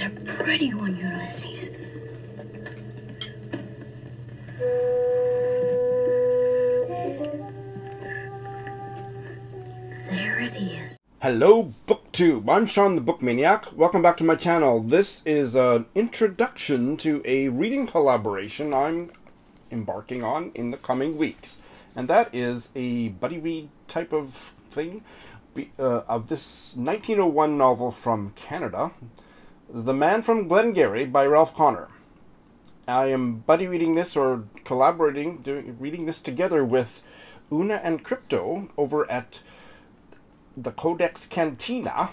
a pretty one, Ulysses. There it is. Hello, BookTube. I'm Sean the Book Maniac. Welcome back to my channel. This is an introduction to a reading collaboration I'm embarking on in the coming weeks. And that is a buddy read type of thing of this 1901 novel from Canada, The Man from Glengarry by Ralph Connor. I am buddy reading this, or collaborating, reading this together with Una and Crypto over at the Codex Cantina,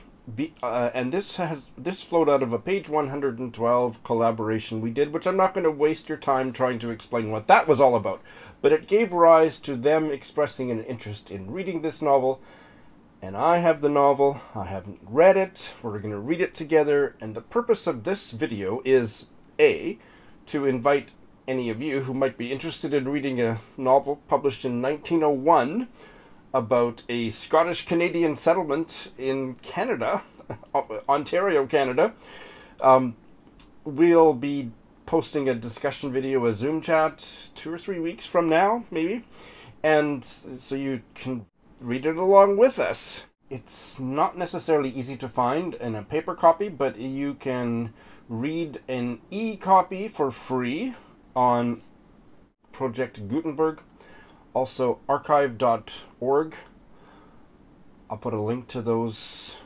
and this flowed out of a page 112 collaboration we did, which I'm not going to waste your time trying to explain what that was all about. But it gave rise to them expressing an interest in reading this novel, and I have the novel. I haven't read it. We're going to read it together, and the purpose of this video is A, to invite any of you who might be interested in reading a novel published in 1901 about a Scottish-Canadian settlement in Canada, Ontario, Canada. We'll be posting a discussion video, a Zoom chat, 2 or 3 weeks from now, maybe, and so you can read it along with us. It's not necessarily easy to find in a paper copy, but you can read an e-copy for free on Project Gutenberg. Also, archive.org. I'll put a link to those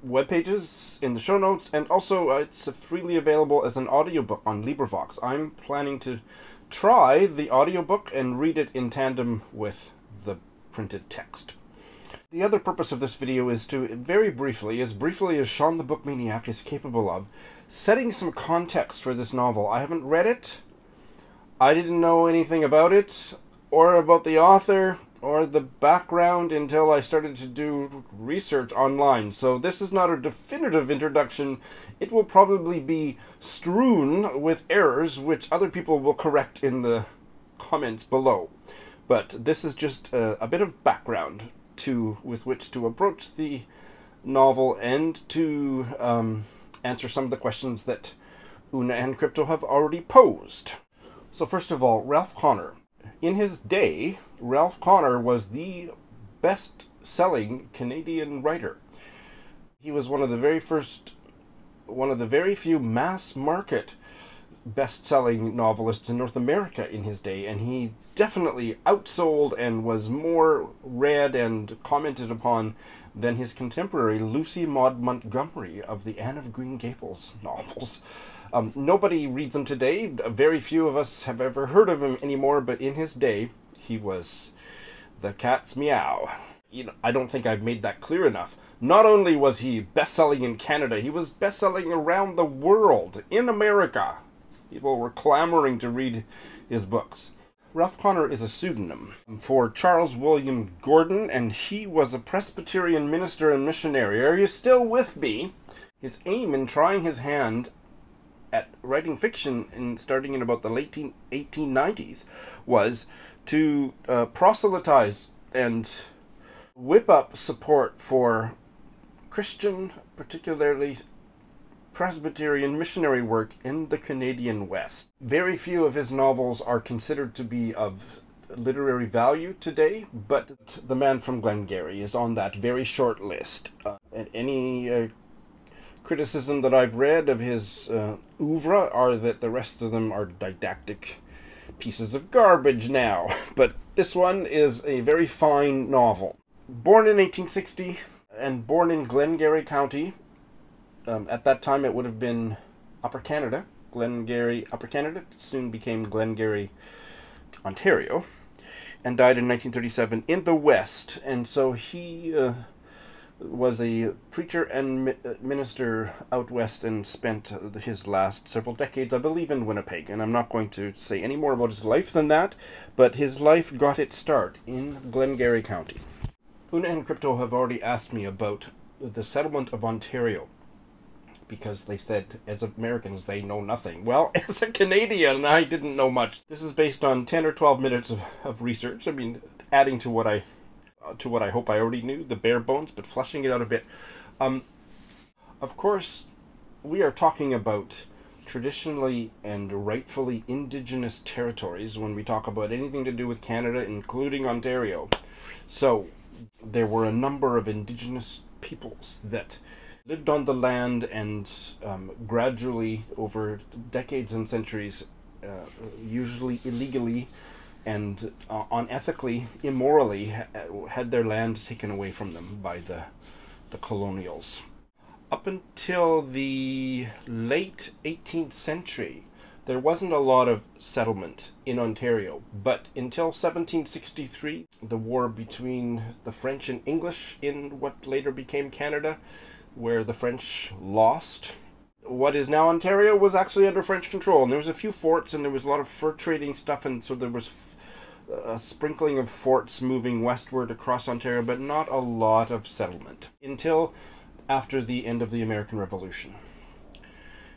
web pages in the show notes, and also it's freely available as an audiobook on LibriVox. I'm planning to try the audiobook and read it in tandem with the printed text. The other purpose of this video is to, very briefly as Sean the Book Maniac is capable of, setting some context for this novel. I haven't read it. I didn't know anything about it, or about the author, or the background until I started to do research online. So this is not a definitive introduction. It will probably be strewn with errors, which other people will correct in the comments below. But this is just a bit of background with which to approach the novel, and to answer some of the questions that Una and Crypto have already posed. So first of all, Ralph Connor. In his day, Ralph Connor was the best-selling Canadian writer. He was one of the very few mass-market best-selling novelists in North America in his day, and he definitely outsold and was more read and commented upon than his contemporary Lucy Maud Montgomery of the Anne of Green Gables novels. Nobody reads him today. Very few of us have ever heard of him anymore, but in his day, he was the cat's meow. You know, I don't think I've made that clear enough. Not only was he best-selling in Canada, he was best-selling around the world, in America. People were clamoring to read his books. Ralph Connor is a pseudonym for Charles William Gordon, and he was a Presbyterian minister and missionary. Are you still with me? His aim in trying his hand at writing fiction starting in about the late 1890s was to proselytize and whip up support for Christian, particularly Presbyterian missionary work in the Canadian West. Very few of his novels are considered to be of literary value today, but The Man from Glengarry is on that very short list. And any criticism that I've read of his oeuvre are that the rest of them are didactic pieces of garbage now. But this one is a very fine novel. Born in 1860 and born in Glengarry County, at that time it would have been Upper Canada, Glengarry, Upper Canada, soon became Glengarry, Ontario, and died in 1937 in the West. And so he was a preacher and minister out west and spent his last several decades, I believe, in Winnipeg. And I'm not going to say any more about his life than that, but his life got its start in Glengarry County. Una and Crypto have already asked me about the settlement of Ontario, because they said, as Americans, they know nothing. Well, as a Canadian, I didn't know much. This is based on 10 or 12 minutes of research. I mean, adding to what I hope I already knew, the bare bones, but fleshing it out a bit. Of course, we are talking about traditionally and rightfully Indigenous territories when we talk about anything to do with Canada, including Ontario. So, there were a number of Indigenous peoples that lived on the land and gradually, over decades and centuries, usually illegally and unethically, immorally, had their land taken away from them by the colonials. Up until the late 18th century, there wasn't a lot of settlement in Ontario, but until 1763, the war between the French and English in what later became Canada, where the French lost. What is now Ontario was actually under French control, and there was a few forts, and there was a lot of fur trading stuff, and so there was a sprinkling of forts moving westward across Ontario, but not a lot of settlement until after the end of the American Revolution,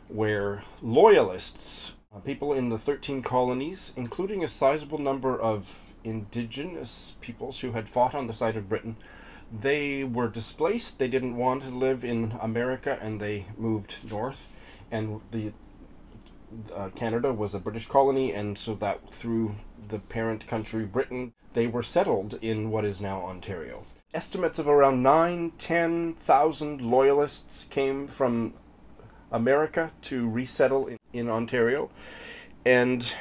where loyalists, people in the 13 colonies, including a sizable number of Indigenous peoples who had fought on the side of Britain, they were displaced. They didn't want to live in America, and they moved north. And Canada was a British colony, and so that through the parent country, Britain, they were settled in what is now Ontario. Estimates of around 9,000-10,000 loyalists came from America to resettle in Ontario, and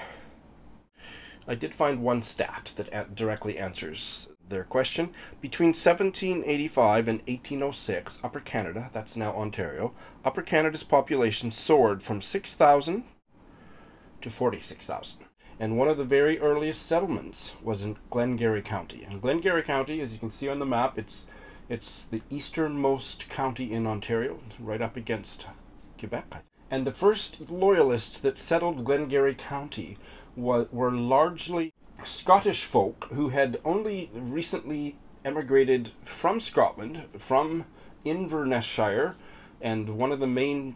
I did find one stat that directly answers their question. Between 1785 and 1806, Upper Canada, that's now Ontario, Upper Canada's population soared from 6,000 to 46,000. And one of the very earliest settlements was in Glengarry County. And Glengarry County, as you can see on the map, it's the easternmost county in Ontario, right up against Quebec. And the first loyalists that settled Glengarry County were largely Scottish folk who had only recently emigrated from Scotland, from Inverness-shire, and one of the main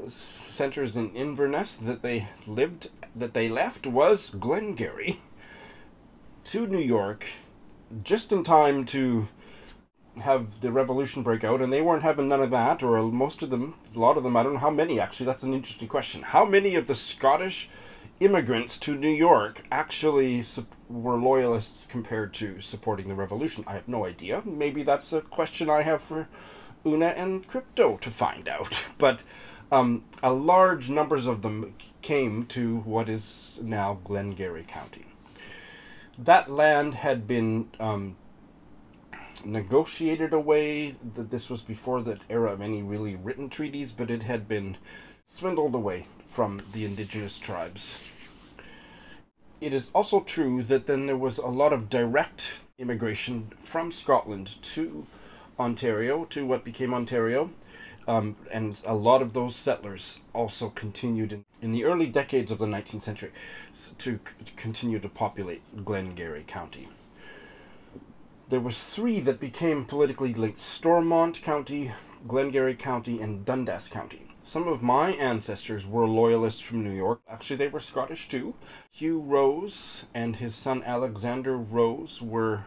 centers in Inverness that they left was Glengarry, to New York, just in time to have the revolution break out, and they weren't having none of that, or most of them, a lot of them, I don't know how many actually, that's an interesting question. How many of the Scottish immigrants to New York actually were loyalists compared to supporting the revolution? I have no idea. Maybe that's a question I have for Una and Crypto to find out. But a large numbers of them came to what is now Glengarry County. That land had been negotiated away. This was before the era of any really written treaties, but it had been swindled away from the Indigenous tribes. It is also true that then there was a lot of direct immigration from Scotland to Ontario, to what became Ontario, and a lot of those settlers also continued in the early decades of the 19th century to continue to populate Glengarry County. There was three that became politically linked: Stormont County, Glengarry County, and Dundas County. Some of my ancestors were loyalists from New York. Actually, they were Scottish too. Hugh Rose and his son Alexander Rose were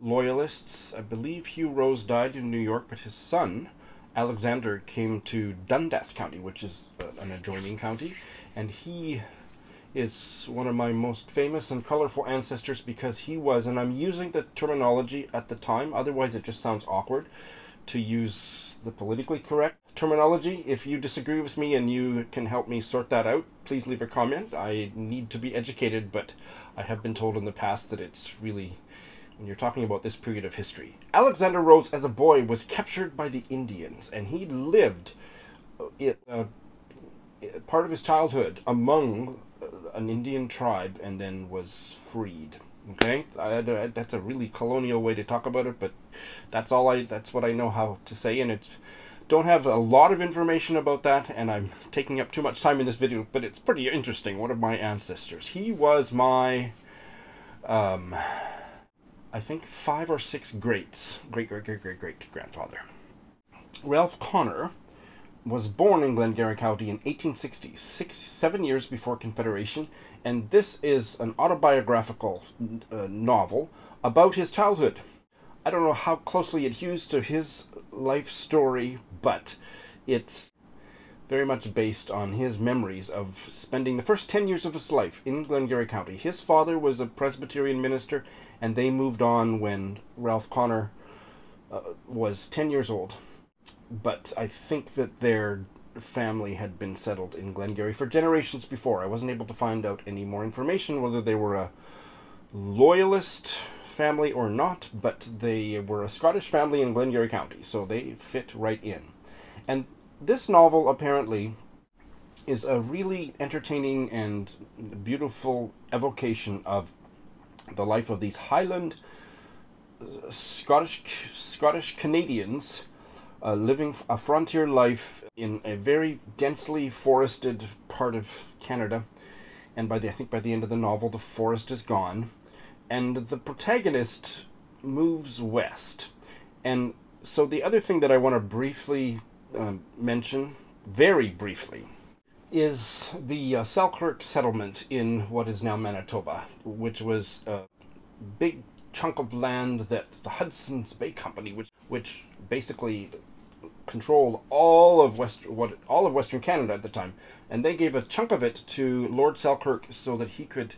loyalists. I believe Hugh Rose died in New York, but his son Alexander came to Dundas County, which is an adjoining county, and he is one of my most famous and colorful ancestors because he was, and I'm using the terminology at the time, otherwise it just sounds awkward to use the politically correct terminology. If you disagree with me and you can help me sort that out, please leave a comment. I need to be educated, but I have been told in the past that it's really, when you're talking about this period of history. Alexander Rose, as a boy, was captured by the Indians, and he lived part of his childhood among an Indian tribe and then was freed. Okay, that's a really colonial way to talk about it, but that's what I know how to say, and don't have a lot of information about that, and I'm taking up too much time in this video, but it's pretty interesting. One of my ancestors, he was my I think 5 or 6 great grandfather. Ralph Connor was born in Glengarry County in 1860, 7 years before Confederation, and this is an autobiographical novel about his childhood. I don't know how closely it hews to his life story, but It's very much based on his memories of spending the first 10 years of his life in Glengarry County. His father was a Presbyterian minister, and they moved on when Ralph Connor was 10 years old. But I think that their family had been settled in Glengarry for generations before. I wasn't able to find out any more information whether they were a loyalist family or not, but they were a Scottish family in Glengarry County, so they fit right in. And this novel apparently is a really entertaining and beautiful evocation of the life of these Highland Scottish Canadians living a frontier life in a very densely forested part of Canada. And I think by the end of the novel, the forest is gone, and the protagonist moves west. And so the other thing that I want to briefly mention, very briefly, is the Selkirk settlement in what is now Manitoba, which was a big chunk of land that the Hudson's Bay Company, which basically controlled all of Western Canada at the time, and they gave a chunk of it to Lord Selkirk so that he could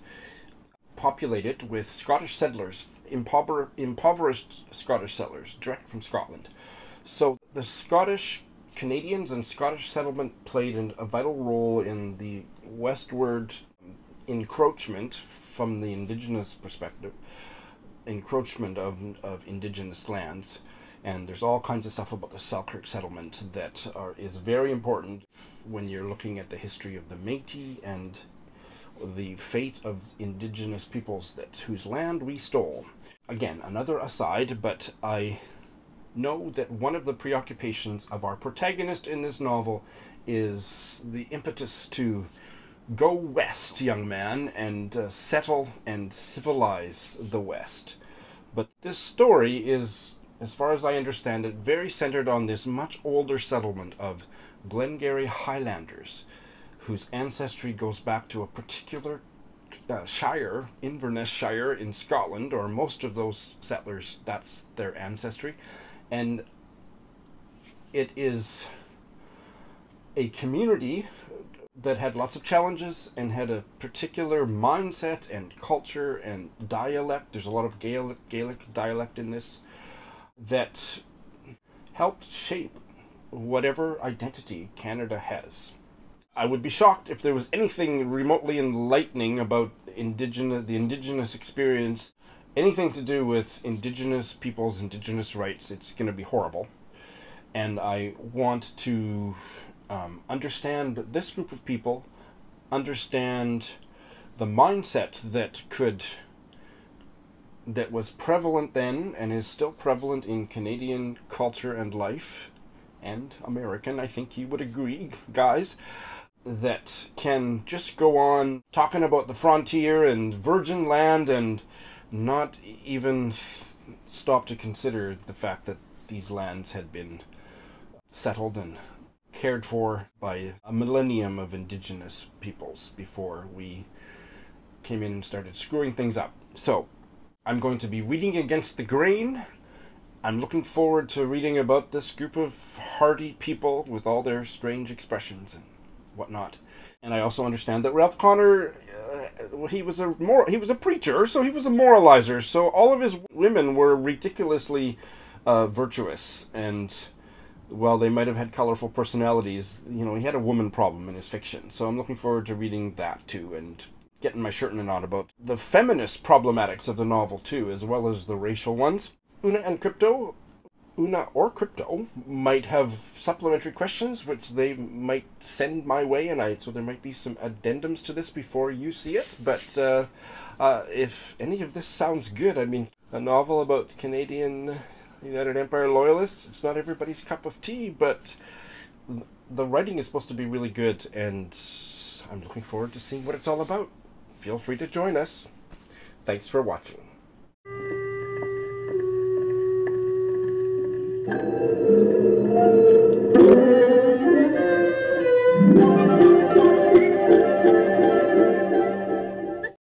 populate it with Scottish settlers, impoverished Scottish settlers, direct from Scotland. So the Scottish Canadians and Scottish settlement played a vital role in the westward encroachment from the Indigenous perspective, encroachment of Indigenous lands. And there's all kinds of stuff about the Selkirk settlement that is very important when you're looking at the history of the Métis and the fate of Indigenous peoples whose land we stole. Again, another aside, but I know that one of the preoccupations of our protagonist in this novel is the impetus to go west, young man, and settle and civilize the West. But this story is, as far as I understand it, very centered on this much older settlement of Glengarry Highlanders, whose ancestry goes back to a particular shire, Inverness Shire in Scotland, or most of those settlers, that's their ancestry. And it is a community that had lots of challenges and had a particular mindset and culture and dialect. There's a lot of Gaelic dialect in this that helped shape whatever identity Canada has. I would be shocked if there was anything remotely enlightening about the Indigenous experience, anything to do with Indigenous peoples, Indigenous rights. It's going to be horrible. And I want to understand this group of people, understand the mindset that was prevalent then and is still prevalent in Canadian culture and life, and American, I think you would agree, guys, that can just go on talking about the frontier and virgin land and not even stop to consider the fact that these lands had been settled and cared for by a millennium of Indigenous peoples before we came in and started screwing things up. So, I'm going to be reading against the grain. I'm looking forward to reading about this group of hardy people with all their strange expressions and whatnot. And I also understand that Ralph Connor, he was a preacher, so he was a moralizer. So all of his women were ridiculously virtuous, and while they might have had colorful personalities, he had a woman problem in his fiction. So I'm looking forward to reading that too, and getting my shirt in a knot about the feminist problematics of the novel too, as well as the racial ones. Una or Crypto might have supplementary questions, which they might send my way, and so there might be some addendums to this before you see it. But if any of this sounds good, I mean, a novel about Canadian United Empire loyalists, it's not everybody's cup of tea, but the writing is supposed to be really good, and I'm looking forward to seeing what it's all about. Feel free to join us. Thanks for watching.